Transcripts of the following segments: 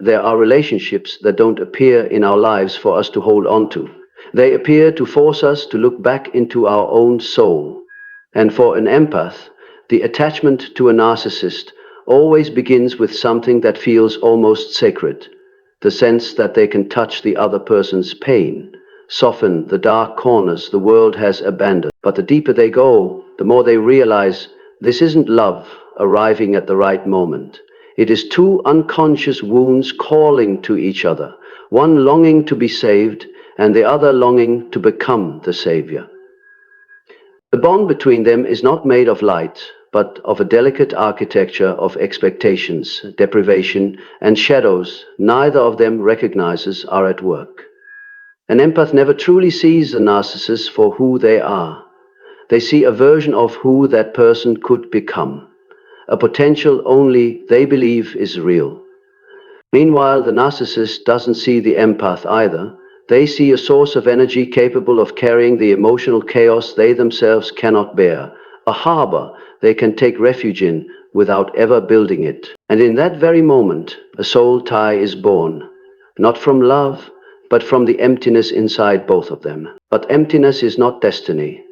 There are relationships that don't appear in our lives for us to hold on to. They appear to force us to look back into our own soul. And for an empath, the attachment to a narcissist always begins with something that feels almost sacred. The sense that they can touch the other person's pain, soften the dark corners the world has abandoned. But the deeper they go, the more they realize this isn't love arriving at the right moment. It is two unconscious wounds calling to each other, one longing to be saved and the other longing to become the savior. The bond between them is not made of light, but of a delicate architecture of expectations, deprivation, and shadows neither of them recognizes are at work. An empath never truly sees the narcissist for who they are. They see a version of who that person could become, a potential only they believe is real. Meanwhile, the narcissist doesn't see the empath either. They see a source of energy capable of carrying the emotional chaos they themselves cannot bear, a harbor they can take refuge in without ever building it. And in that very moment, a soul tie is born, not from love, but from the emptiness inside both of them. But emptiness is not destiny.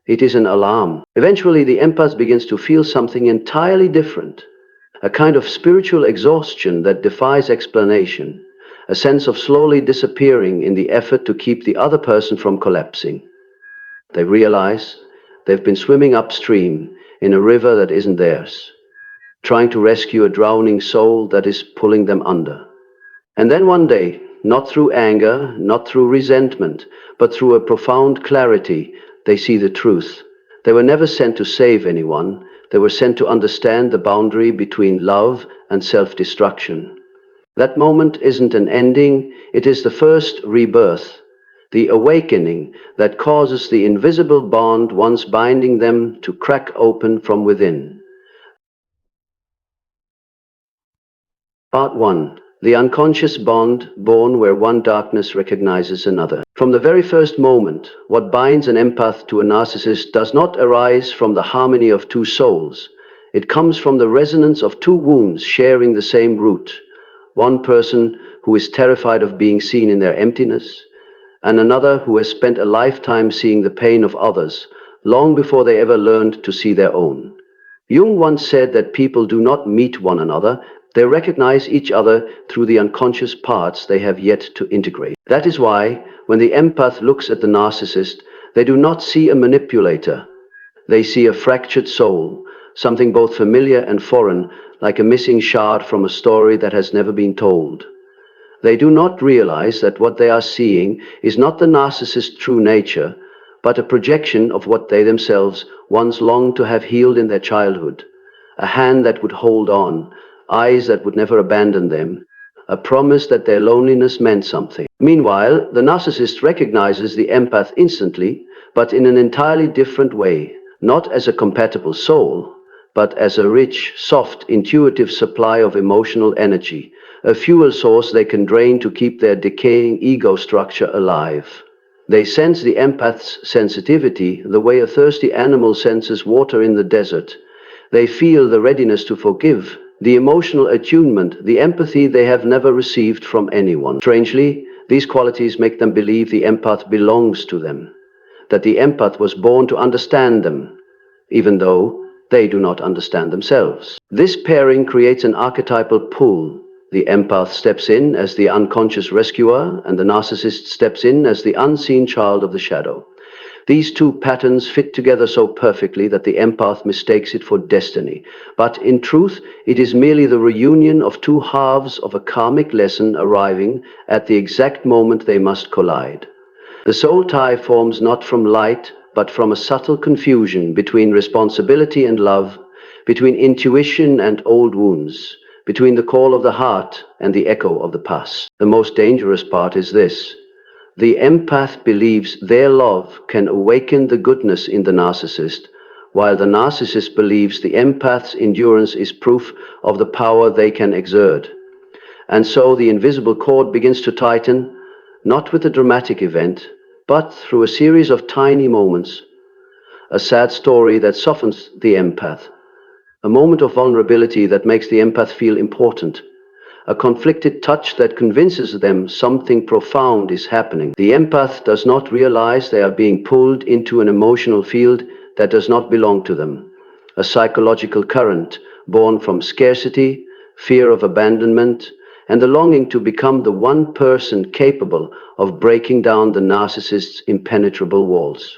It is an alarm. Eventually, the empath begins to feel something entirely different, a kind of spiritual exhaustion that defies explanation, a sense of slowly disappearing in the effort to keep the other person from collapsing. They realize they've been swimming upstream in a river that isn't theirs, trying to rescue a drowning soul that is pulling them under. And then one day, not through anger, not through resentment, but through a profound clarity, they see the truth. They were never sent to save anyone. They were sent to understand the boundary between love and self-destruction. That moment isn't an ending, it is the first rebirth, the awakening that causes the invisible bond once binding them to crack open from within. Part 1. The unconscious bond born where one darkness recognizes another. From the very first moment, what binds an empath to a narcissist does not arise from the harmony of two souls. It comes from the resonance of two wounds sharing the same root. One person who is terrified of being seen in their emptiness, and another who has spent a lifetime seeing the pain of others, long before they ever learned to see their own. Jung once said that people do not meet one another, they recognize each other through the unconscious parts they have yet to integrate. That is why, when the empath looks at the narcissist, they do not see a manipulator. They see a fractured soul, something both familiar and foreign, like a missing shard from a story that has never been told. They do not realize that what they are seeing is not the narcissist's true nature, but a projection of what they themselves once longed to have healed in their childhood. A hand that would hold on, eyes that would never abandon them, a promise that their loneliness meant something. Meanwhile, the narcissist recognizes the empath instantly, but in an entirely different way, not as a compatible soul, but as a rich, soft, intuitive supply of emotional energy, a fuel source they can drain to keep their decaying ego structure alive. They sense the empath's sensitivity the way a thirsty animal senses water in the desert. They feel the readiness to forgive, the emotional attunement, the empathy they have never received from anyone. Strangely, these qualities make them believe the empath belongs to them, that the empath was born to understand them, even though they do not understand themselves. This pairing creates an archetypal pull. The empath steps in as the unconscious rescuer, and the narcissist steps in as the unseen child of the shadow. These two patterns fit together so perfectly that the empath mistakes it for destiny. But in truth, it is merely the reunion of two halves of a karmic lesson arriving at the exact moment they must collide. The soul tie forms not from light, but from a subtle confusion between responsibility and love, between intuition and old wounds, between the call of the heart and the echo of the past. The most dangerous part is this. The empath believes their love can awaken the goodness in the narcissist, while the narcissist believes the empath's endurance is proof of the power they can exert. And so the invisible cord begins to tighten, not with a dramatic event, but through a series of tiny moments. A sad story that softens the empath, a moment of vulnerability that makes the empath feel important, a conflicted touch that convinces them something profound is happening. The empath does not realize they are being pulled into an emotional field that does not belong to them, a psychological current born from scarcity, fear of abandonment, and the longing to become the one person capable of breaking down the narcissist's impenetrable walls.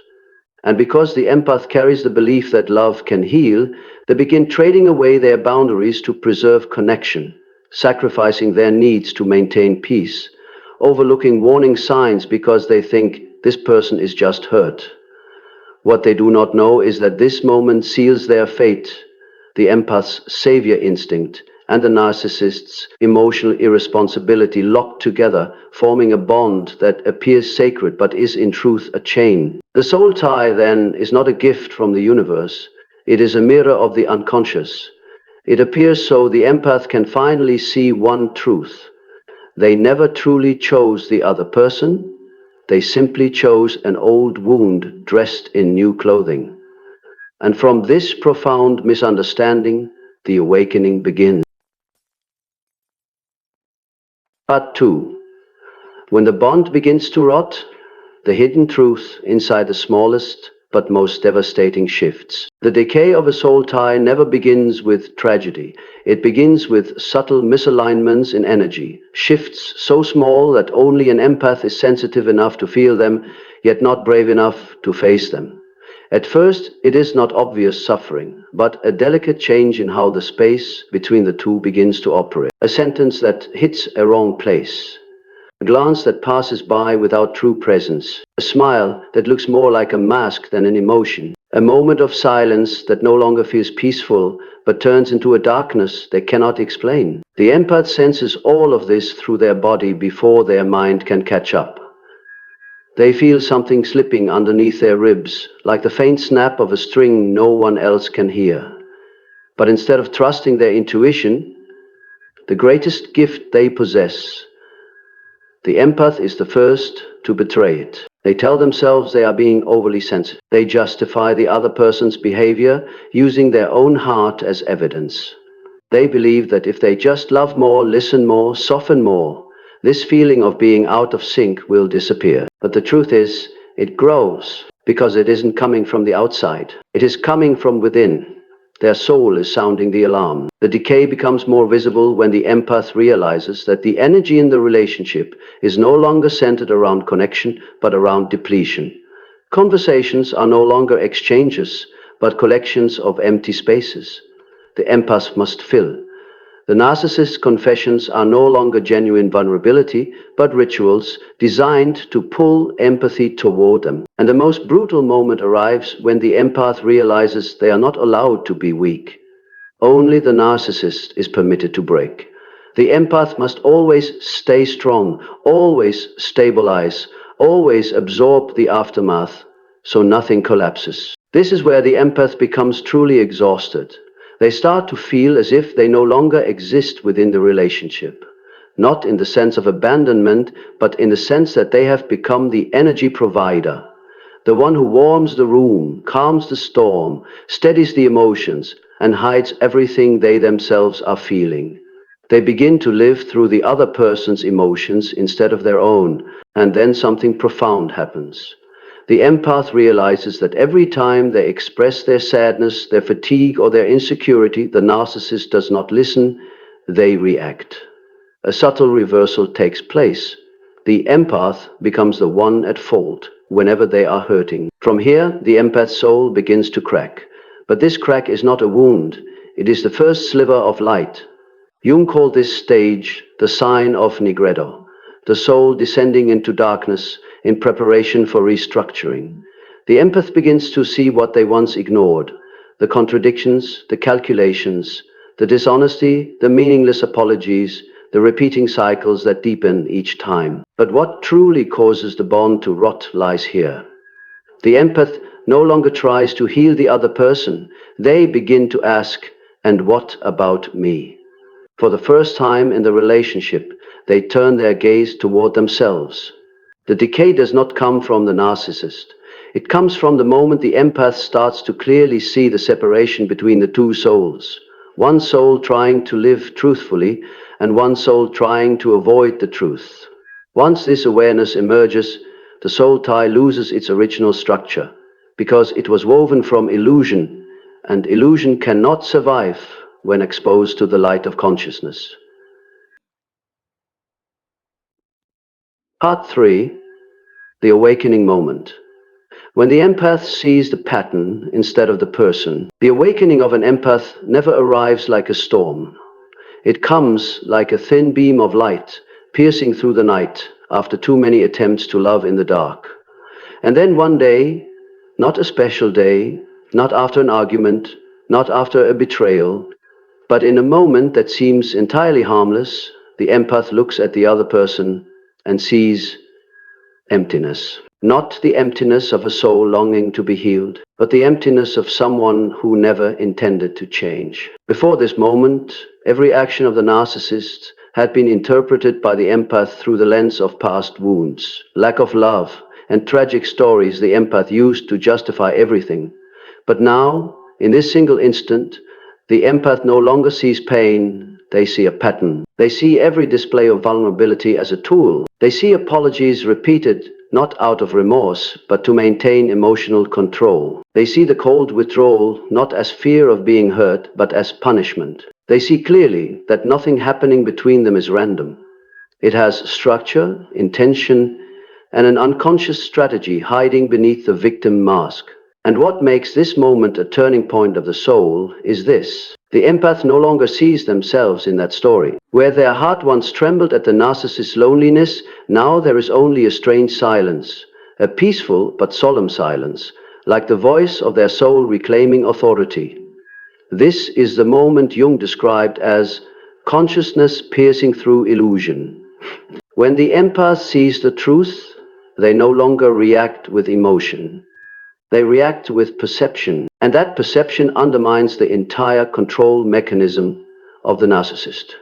And because the empath carries the belief that love can heal, they begin trading away their boundaries to preserve connection, sacrificing their needs to maintain peace, overlooking warning signs because they think this person is just hurt. What they do not know is that this moment seals their fate, the empath's savior instinct and the narcissist's emotional irresponsibility locked together, forming a bond that appears sacred but is in truth a chain. The soul tie, then, is not a gift from the universe. It is a mirror of the unconscious. It appears so the empath can finally see one truth. They never truly chose the other person. They simply chose an old wound dressed in new clothing. And from this profound misunderstanding, the awakening begins. Part 2. When the bond begins to rot, the hidden truth inside the smallest but most devastating shifts. The decay of a soul tie never begins with tragedy. It begins with subtle misalignments in energy, shifts so small that only an empath is sensitive enough to feel them, yet not brave enough to face them. At first, it is not obvious suffering, but a delicate change in how the space between the two begins to operate. A sentence that hits a wrong place. A glance that passes by without true presence. A smile that looks more like a mask than an emotion. A moment of silence that no longer feels peaceful, but turns into a darkness they cannot explain. The empath senses all of this through their body before their mind can catch up. They feel something slipping underneath their ribs, like the faint snap of a string no one else can hear. But instead of trusting their intuition, the greatest gift they possess, the empath is the first to betray it. They tell themselves they are being overly sensitive. They justify the other person's behavior using their own heart as evidence. They believe that if they just love more, listen more, soften more, this feeling of being out of sync will disappear. But the truth is, it grows because it isn't coming from the outside. It is coming from within. Their soul is sounding the alarm. The decay becomes more visible when the empath realizes that the energy in the relationship is no longer centered around connection, but around depletion. Conversations are no longer exchanges, but collections of empty spaces. The empath must fill. The narcissist's confessions are no longer genuine vulnerability, but rituals designed to pull empathy toward them. And the most brutal moment arrives when the empath realizes they are not allowed to be weak. Only the narcissist is permitted to break. The empath must always stay strong, always stabilize, always absorb the aftermath, so nothing collapses. This is where the empath becomes truly exhausted. They start to feel as if they no longer exist within the relationship, not in the sense of abandonment, but in the sense that they have become the energy provider, the one who warms the room, calms the storm, steadies the emotions, and hides everything they themselves are feeling. They begin to live through the other person's emotions instead of their own, and then something profound happens. The empath realizes that every time they express their sadness, their fatigue, or their insecurity, the narcissist does not listen, they react. A subtle reversal takes place. The empath becomes the one at fault whenever they are hurting. From here, the empath's soul begins to crack. But this crack is not a wound. It is the first sliver of light. Jung called this stage the sign of Nigredo, the soul descending into darkness in preparation for restructuring. The empath begins to see what they once ignored, the contradictions, the calculations, the dishonesty, the meaningless apologies, the repeating cycles that deepen each time. But what truly causes the bond to rot lies here. The empath no longer tries to heal the other person. They begin to ask, and what about me? For the first time in the relationship, they turn their gaze toward themselves. The decay does not come from the narcissist. It comes from the moment the empath starts to clearly see the separation between the two souls. one soul trying to live truthfully and one soul trying to avoid the truth. Once this awareness emerges, the soul tie loses its original structure, because it was woven from illusion, and illusion cannot survive when exposed to the light of consciousness. Part 3. The awakening moment. When the empath sees the pattern instead of the person, the awakening of an empath never arrives like a storm. It comes like a thin beam of light piercing through the night after too many attempts to love in the dark. And then one day, not a special day, not after an argument, not after a betrayal, but in a moment that seems entirely harmless, the empath looks at the other person and sees emptiness. Not the emptiness of a soul longing to be healed, but the emptiness of someone who never intended to change. Before this moment, every action of the narcissist had been interpreted by the empath through the lens of past wounds, lack of love, and tragic stories the empath used to justify everything. But now, in this single instant, the empath no longer sees pain, they see a pattern. They see every display of vulnerability as a tool. They see apologies repeated not out of remorse, but to maintain emotional control. They see the cold withdrawal not as fear of being hurt, but as punishment. They see clearly that nothing happening between them is random. It has structure, intention, and an unconscious strategy hiding beneath the victim mask. And what makes this moment a turning point of the soul is this. The empath no longer sees themselves in that story. Where their heart once trembled at the narcissist's loneliness, now there is only a strange silence, a peaceful but solemn silence, like the voice of their soul reclaiming authority. This is the moment Jung described as consciousness piercing through illusion. When the empath sees the truth, they no longer react with emotion. They react with perception, and that perception undermines the entire control mechanism of the narcissist.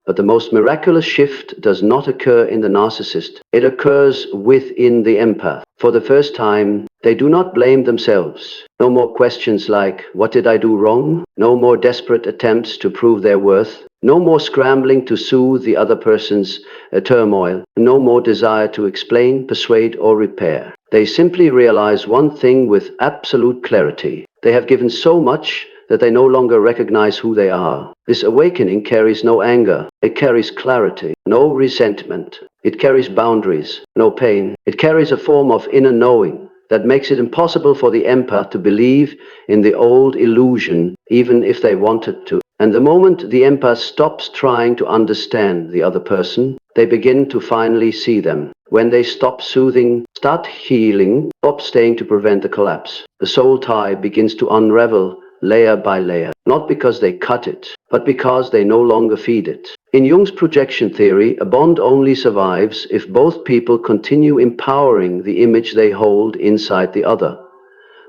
But the most miraculous shift does not occur in the narcissist. It occurs within the empath. For the first time, they do not blame themselves. No more questions like, what did I do wrong? No more desperate attempts to prove their worth. No more scrambling to soothe the other person's turmoil. No more desire to explain, persuade, or repair. They simply realize one thing with absolute clarity. They have given so much that they no longer recognize who they are. This awakening carries no anger. It carries clarity, no resentment. It carries boundaries, no pain. It carries a form of inner knowing that makes it impossible for the empath to believe in the old illusion, even if they wanted to. And the moment the empath stops trying to understand the other person, they begin to finally see them. When they stop soothing, start healing, stop staying to prevent the collapse, the soul tie begins to unravel layer by layer, not because they cut it, but because they no longer feed it. In Jung's projection theory, a bond only survives if both people continue empowering the image they hold inside the other.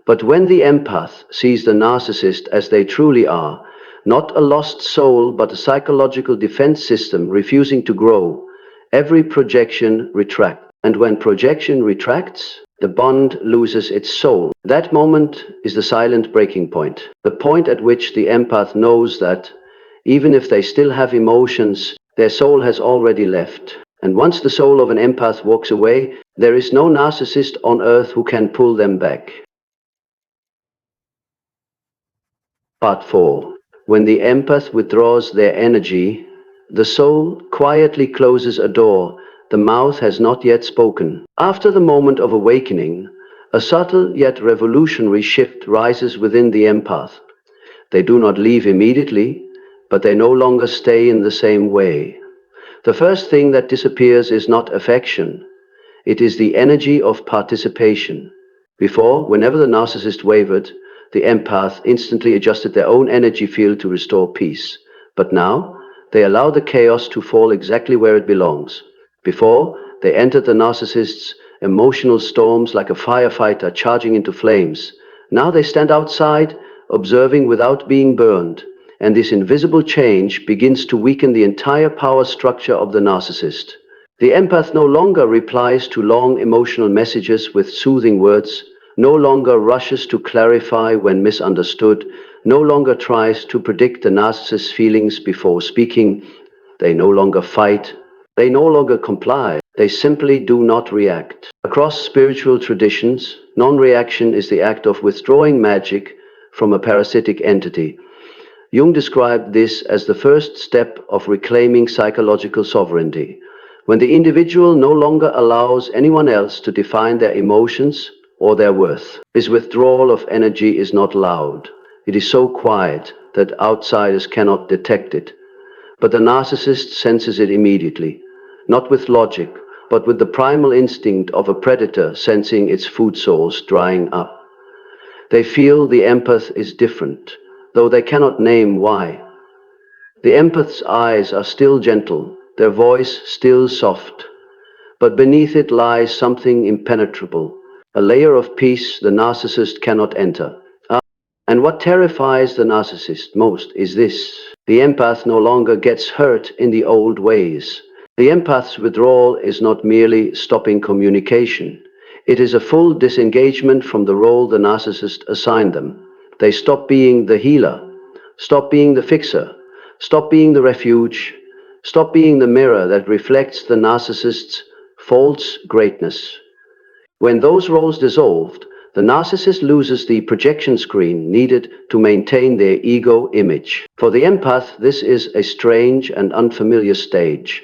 But when the empath sees the narcissist as they truly are, not a lost soul, but a psychological defense system refusing to grow, every projection retracts. And when projection retracts, the bond loses its soul. That moment is the silent breaking point, the point at which the empath knows that, even if they still have emotions, their soul has already left. And once the soul of an empath walks away, there is no narcissist on earth who can pull them back. Part 4. When the empath withdraws their energy, the soul quietly closes a door. The mouth has not yet spoken. After the moment of awakening, a subtle yet revolutionary shift rises within the empath. They do not leave immediately, but they no longer stay in the same way. The first thing that disappears is not affection. It is the energy of participation. Before, whenever the narcissist wavered, the empath instantly adjusted their own energy field to restore peace. But now, they allow the chaos to fall exactly where it belongs. Before, they entered the narcissist's emotional storms like a firefighter charging into flames. Now they stand outside, observing without being burned. And this invisible change begins to weaken the entire power structure of the narcissist. The empath no longer replies to long emotional messages with soothing words, no longer rushes to clarify when misunderstood, no longer tries to predict the narcissist's feelings before speaking. They no longer fight. They no longer comply. They simply do not react. Across spiritual traditions, non-reaction is the act of withdrawing magic from a parasitic entity. Jung described this as the first step of reclaiming psychological sovereignty. When the individual no longer allows anyone else to define their emotions or their worth. This withdrawal of energy is not loud. It is so quiet that outsiders cannot detect it. But the narcissist senses it immediately, not with logic, but with the primal instinct of a predator sensing its food source drying up. They feel the empath is different, though they cannot name why. The empath's eyes are still gentle, their voice still soft, but beneath it lies something impenetrable, a layer of peace the narcissist cannot enter. And what terrifies the narcissist most is this: the empath no longer gets hurt in the old ways. The empath's withdrawal is not merely stopping communication. It is a full disengagement from the role the narcissist assigned them. They stop being the healer, stop being the fixer, stop being the refuge, stop being the mirror that reflects the narcissist's false greatness. When those roles dissolved, the narcissist loses the projection screen needed to maintain their ego image. For the empath, this is a strange and unfamiliar stage.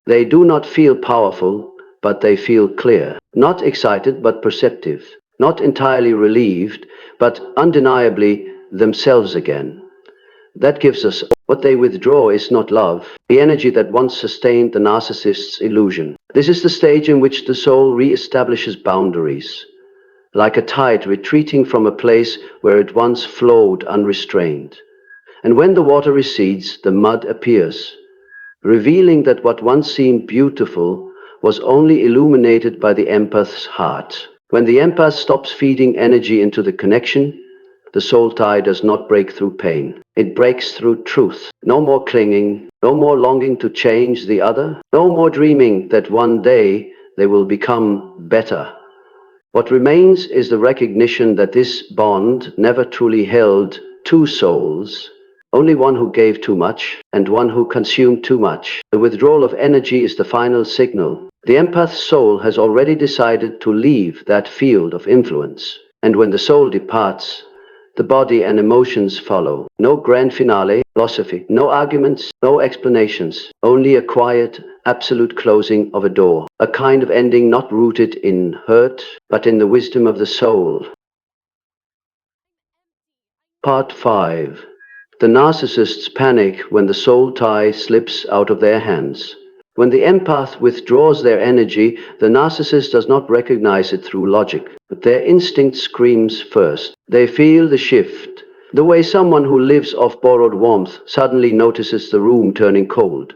They do not feel powerful, but they feel clear. Not excited, but perceptive. Not entirely relieved, but undeniably themselves again. That gives us what they withdraw is not love, the energy that once sustained the narcissist's illusion. This is the stage in which the soul re-establishes boundaries, like a tide retreating from a place where it once flowed unrestrained. And when the water recedes, the mud appears, revealing that what once seemed beautiful was only illuminated by the empath's heart. When the empath stops feeding energy into the connection, the soul tie does not break through pain. It breaks through truth. No more clinging, no more longing to change the other, no more dreaming that one day they will become better. What remains is the recognition that this bond never truly held two souls, only one who gave too much and one who consumed too much. The withdrawal of energy is the final signal. The empath's soul has already decided to leave that field of influence. And when the soul departs, the body and emotions follow. No grand finale, philosophy, no arguments, no explanations, only a quiet, absolute closing of a door. A kind of ending not rooted in hurt, but in the wisdom of the soul. Part 5. The narcissists panic when the soul tie slips out of their hands. When the empath withdraws their energy, the narcissist does not recognize it through logic, but their instinct screams first. They feel the shift, the way someone who lives off borrowed warmth suddenly notices the room turning cold.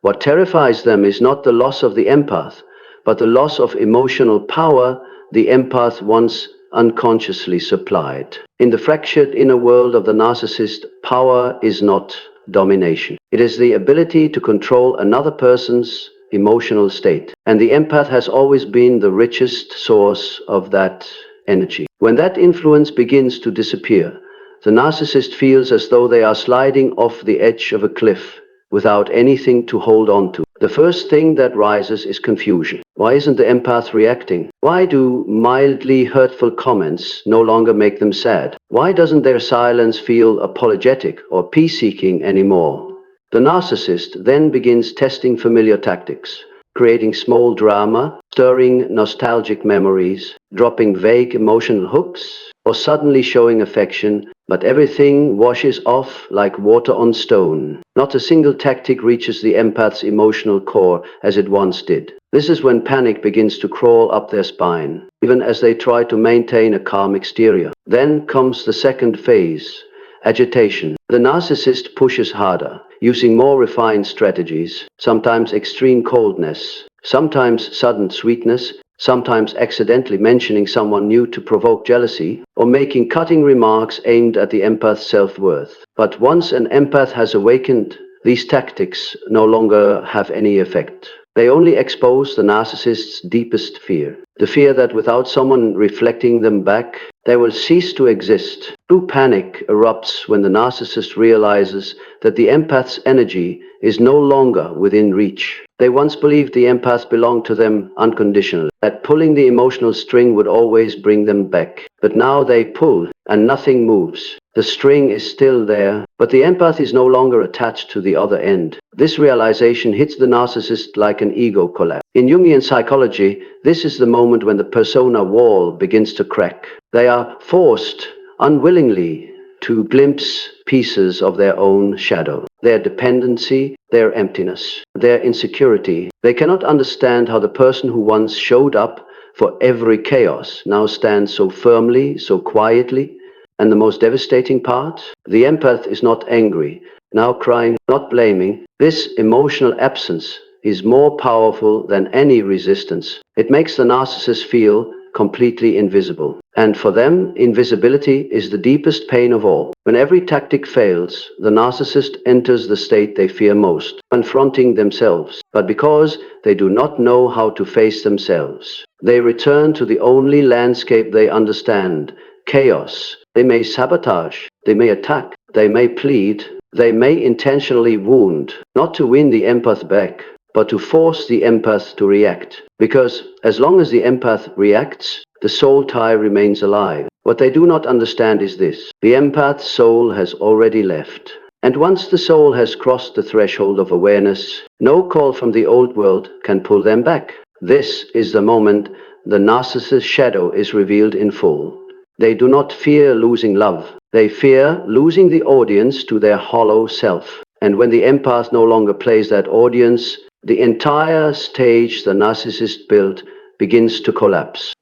What terrifies them is not the loss of the empath, but the loss of emotional power the empath once unconsciously supplied. In the fractured inner world of the narcissist, power is not domination. It is the ability to control another person's emotional state. And the empath has always been the richest source of that energy. When that influence begins to disappear, the narcissist feels as though they are sliding off the edge of a cliff without anything to hold on to. The first thing that rises is confusion. Why isn't the empath reacting? Why do mildly hurtful comments no longer make them sad? Why doesn't their silence feel apologetic or peace-seeking anymore? The narcissist then begins testing familiar tactics, creating small drama, stirring nostalgic memories, dropping vague emotional hooks, or suddenly showing affection, but everything washes off like water on stone. Not a single tactic reaches the empath's emotional core as it once did. This is when panic begins to crawl up their spine, even as they try to maintain a calm exterior. Then comes the second phase, agitation. The narcissist pushes harder, using more refined strategies, sometimes extreme coldness, sometimes sudden sweetness, sometimes accidentally mentioning someone new to provoke jealousy, or making cutting remarks aimed at the empath's self-worth. But once an empath has awakened, these tactics no longer have any effect. They only expose the narcissist's deepest fear. The fear that without someone reflecting them back, they will cease to exist. True panic erupts when the narcissist realizes that the empath's energy is no longer within reach. They once believed the empath belonged to them unconditionally, that pulling the emotional string would always bring them back. But now they pull, and nothing moves. The string is still there, but the empath is no longer attached to the other end. This realization hits the narcissist like an ego collapse. In Jungian psychology, this is the moment when the persona wall begins to crack. They are forced, unwillingly, to glimpse pieces of their own shadow, their dependency, their emptiness, their insecurity. They cannot understand how the person who once showed up for every chaos now stands so firmly, so quietly. And the most devastating part? The empath is not angry, now crying, not blaming. This emotional absence is more powerful than any resistance. It makes the narcissist feel completely invisible. And for them, invisibility is the deepest pain of all. When every tactic fails, the narcissist enters the state they fear most, confronting themselves. But because they do not know how to face themselves, they return to the only landscape they understand: chaos. They may sabotage, they may attack, they may plead, they may intentionally wound, not to win the empath back, but to force the empath to react. Because as long as the empath reacts, the soul tie remains alive. What they do not understand is this: the empath's soul has already left. And once the soul has crossed the threshold of awareness, no call from the old world can pull them back. This is the moment the narcissist's shadow is revealed in full. They do not fear losing love. They fear losing the audience to their hollow self. And when the empath no longer plays that audience, the entire stage the narcissist built begins to collapse.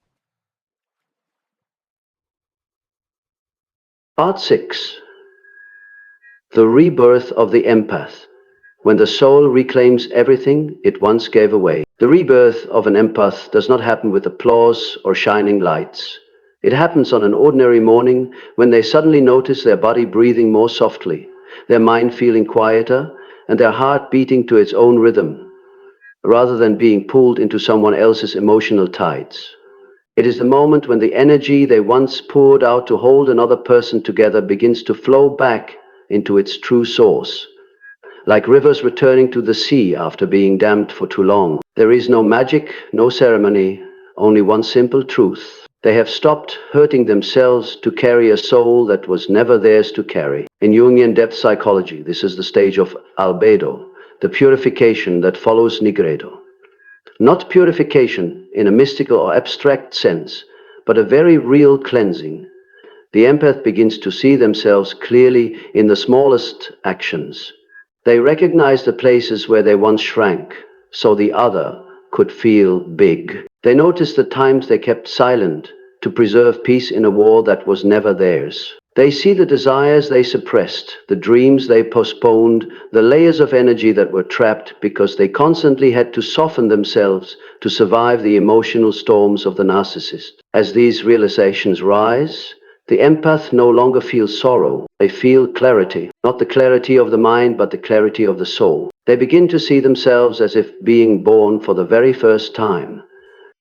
Part 6. The rebirth of the empath. When the soul reclaims everything it once gave away. The rebirth of an empath does not happen with applause or shining lights. It happens on an ordinary morning when they suddenly notice their body breathing more softly, their mind feeling quieter, and their heart beating to its own rhythm, rather than being pulled into someone else's emotional tides. It is the moment when the energy they once poured out to hold another person together begins to flow back into its true source. Like rivers returning to the sea after being dammed for too long. There is no magic, no ceremony, only one simple truth. They have stopped hurting themselves to carry a soul that was never theirs to carry. In Jungian depth psychology, this is the stage of albedo, the purification that follows nigredo. Not purification in a mystical or abstract sense, but a very real cleansing. The empath begins to see themselves clearly in the smallest actions. They recognize the places where they once shrank, so the other could feel big. They notice the times they kept silent to preserve peace in a war that was never theirs. They see the desires they suppressed, the dreams they postponed, the layers of energy that were trapped because they constantly had to soften themselves to survive the emotional storms of the narcissist. As these realizations rise, the empath no longer feels sorrow. They feel clarity, not the clarity of the mind, but the clarity of the soul. They begin to see themselves as if being born for the very first time.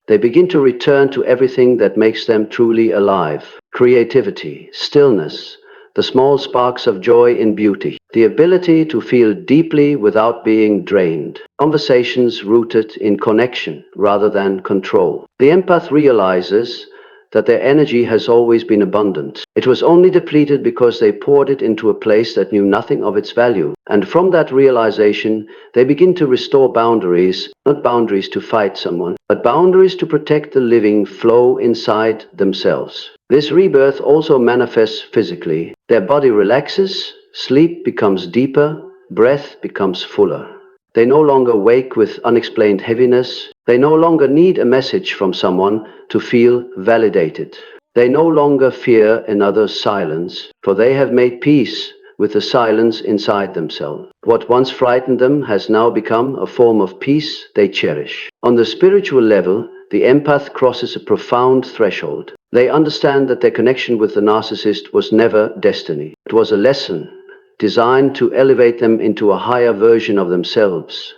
They begin to return to everything that makes them truly alive. Creativity, stillness, the small sparks of joy in beauty, the ability to feel deeply without being drained. Conversations rooted in connection rather than control. The empath realizes that their energy has always been abundant. It was only depleted because they poured it into a place that knew nothing of its value. And from that realization, they begin to restore boundaries, not boundaries to fight someone, but boundaries to protect the living flow inside themselves. This rebirth also manifests physically. Their body relaxes, sleep becomes deeper, breath becomes fuller. They no longer wake with unexplained heaviness. They no longer need a message from someone to feel validated. They no longer fear another's silence, for they have made peace with the silence inside themselves. What once frightened them has now become a form of peace they cherish. On the spiritual level, the empath crosses a profound threshold. They understand that their connection with the narcissist was never destiny. It was a lesson designed to elevate them into a higher version of themselves.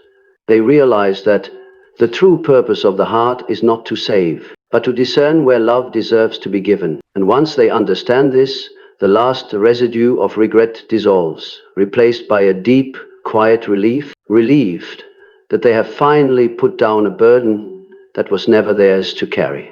They realize that The true purpose of the heart is not to save, but to discern where love deserves to be given. And once they understand this, the last residue of regret dissolves, replaced by a deep, quiet relief, relieved that they have finally put down a burden that was never theirs to carry.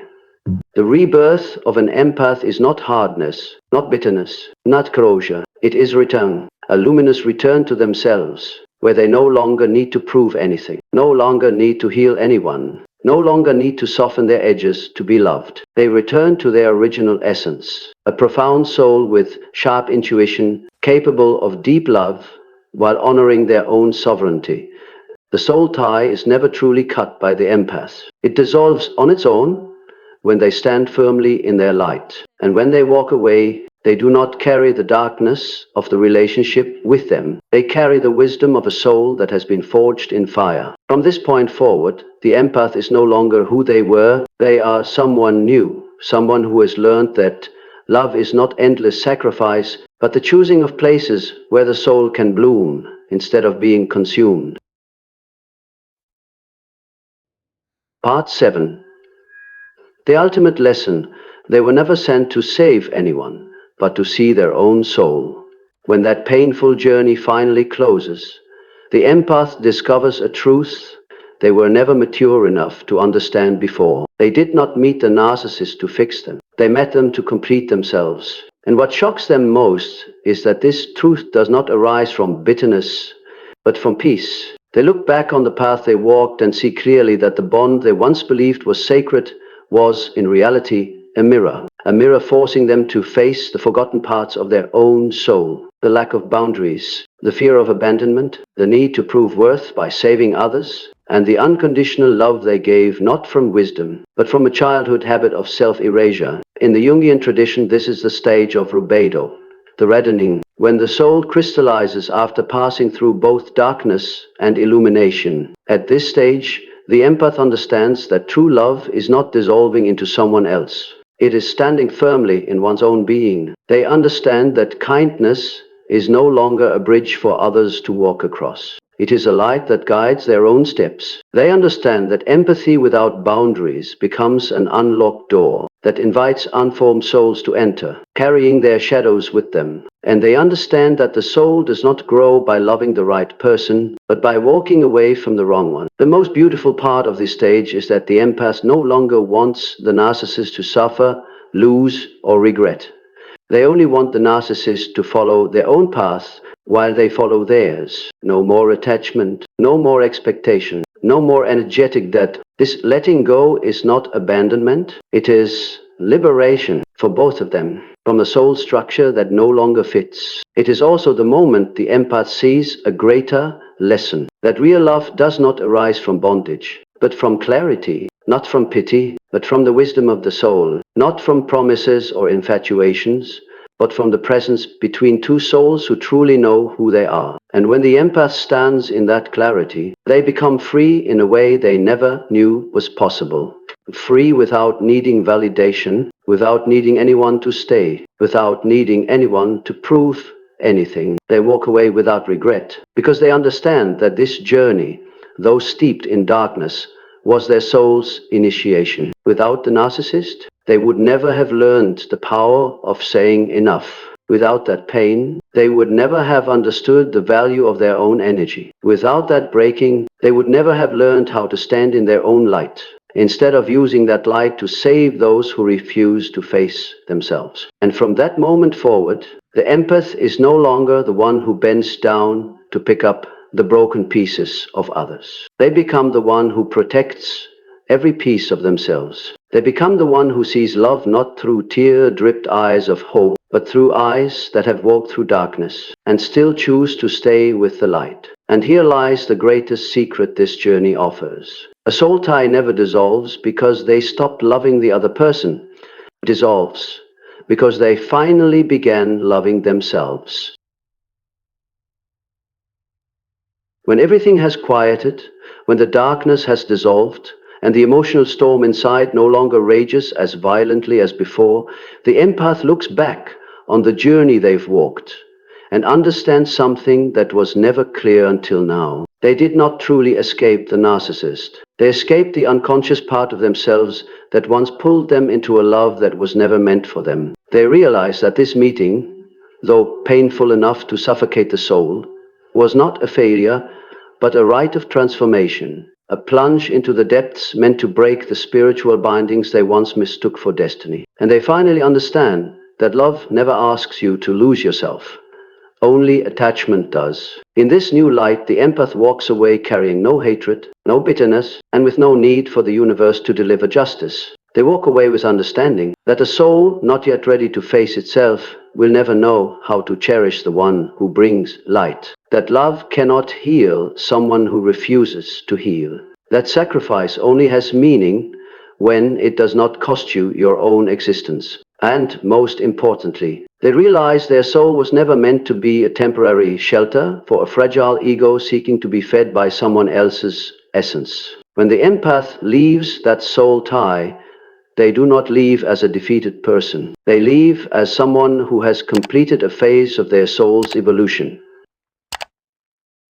The rebirth of an empath is not hardness, not bitterness, not closure. It is return, a luminous return to themselves, where they no longer need to prove anything, no longer need to heal anyone, no longer need to soften their edges to be loved. They return to their original essence, a profound soul with sharp intuition, capable of deep love, while honoring their own sovereignty. The soul tie is never truly cut by the empath. It dissolves on its own when they stand firmly in their light. And when they walk away, they do not carry the darkness of the relationship with them. They carry the wisdom of a soul that has been forged in fire. From this point forward, the empath is no longer who they were. They are someone new, someone who has learned that love is not endless sacrifice, but the choosing of places where the soul can bloom instead of being consumed. Part 7. The ultimate lesson: they were never sent to save anyone, but to see their own soul. When that painful journey finally closes, the empath discovers a truth they were never mature enough to understand before. They did not meet the narcissist to fix them. They met them to complete themselves. And what shocks them most is that this truth does not arise from bitterness, but from peace. They look back on the path they walked and see clearly that the bond they once believed was sacred was, in reality, a mirror forcing them to face the forgotten parts of their own soul, the lack of boundaries, the fear of abandonment, the need to prove worth by saving others, and the unconditional love they gave not from wisdom, but from a childhood habit of self-erasure. In the Jungian tradition, this is the stage of rubedo, the reddening, when the soul crystallizes after passing through both darkness and illumination. At this stage, the empath understands that true love is not dissolving into someone else. It is standing firmly in one's own being. They understand that kindness is no longer a bridge for others to walk across. It is a light that guides their own steps. They understand that empathy without boundaries becomes an unlocked door that invites unformed souls to enter, carrying their shadows with them. And they understand that the soul does not grow by loving the right person, but by walking away from the wrong one. The most beautiful part of this stage is that the empath no longer wants the narcissist to suffer, lose, or regret. They only want the narcissist to follow their own path while they follow theirs. No more attachment, no more expectation, no more energetic debt. This letting go is not abandonment, it is liberation for both of them from a soul structure that no longer fits. It is also the moment the empath sees a greater lesson, that real love does not arise from bondage, but from clarity, not from pity, but from the wisdom of the soul, not from promises or infatuations, but from the presence between two souls who truly know who they are. And when the empath stands in that clarity, they become free in a way they never knew was possible. Free without needing validation, without needing anyone to stay, without needing anyone to prove anything. They walk away without regret, because they understand that this journey, though steeped in darkness, was their soul's initiation. Without the narcissist, they would never have learned the power of saying enough. Without that pain, they would never have understood the value of their own energy. Without that breaking, they would never have learned how to stand in their own light, instead of using that light to save those who refuse to face themselves. And from that moment forward, the empath is no longer the one who bends down to pick up the broken pieces of others. They become the one who protects every piece of themselves. They become the one who sees love not through tear-dripped eyes of hope, but through eyes that have walked through darkness and still choose to stay with the light. And here lies the greatest secret this journey offers. A soul tie never dissolves because they stopped loving the other person. It dissolves because they finally began loving themselves. When everything has quieted, when the darkness has dissolved, and the emotional storm inside no longer rages as violently as before, the empath looks back on the journey they've walked and understands something that was never clear until now. They did not truly escape the narcissist. They escaped the unconscious part of themselves that once pulled them into a love that was never meant for them. They realized that this meeting, though painful enough to suffocate the soul, was not a failure, but a rite of transformation, a plunge into the depths meant to break the spiritual bindings they once mistook for destiny. And they finally understand that love never asks you to lose yourself. Only attachment does. In this new light, the empath walks away carrying no hatred, no bitterness, and with no need for the universe to deliver justice. They walk away with understanding that a soul not yet ready to face itself will never know how to cherish the one who brings light. That love cannot heal someone who refuses to heal. That sacrifice only has meaning when it does not cost you your own existence. And most importantly, they realize their soul was never meant to be a temporary shelter for a fragile ego seeking to be fed by someone else's essence. When the empath leaves that soul tie, they do not leave as a defeated person. They leave as someone who has completed a phase of their soul's evolution.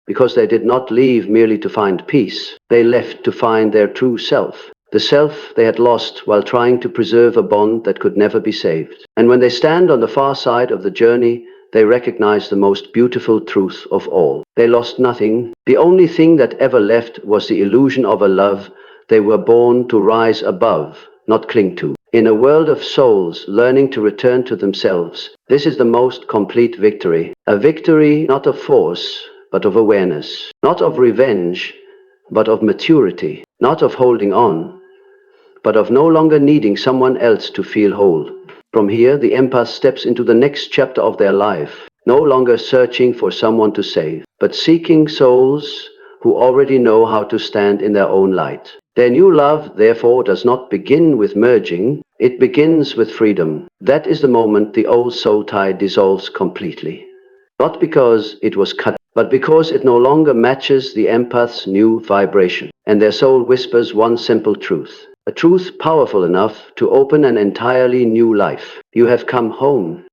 Because they did not leave merely to find peace, they left to find their true self. The self they had lost while trying to preserve a bond that could never be saved. And when they stand on the far side of the journey, they recognize the most beautiful truth of all. They lost nothing. The only thing that ever left was the illusion of a love they were born to rise above, not cling to. In a world of souls learning to return to themselves, this is the most complete victory. A victory not of force, but of awareness. Not of revenge, but of maturity. Not of holding on, but of no longer needing someone else to feel whole. From here, the empath steps into the next chapter of their life, no longer searching for someone to save, but seeking souls who already know how to stand in their own light. Their new love, therefore, does not begin with merging, it begins with freedom. That is the moment the old soul tie dissolves completely. Not because it was cut, but because it no longer matches the empath's new vibration, and their soul whispers one simple truth. A truth powerful enough to open an entirely new life. You have come home.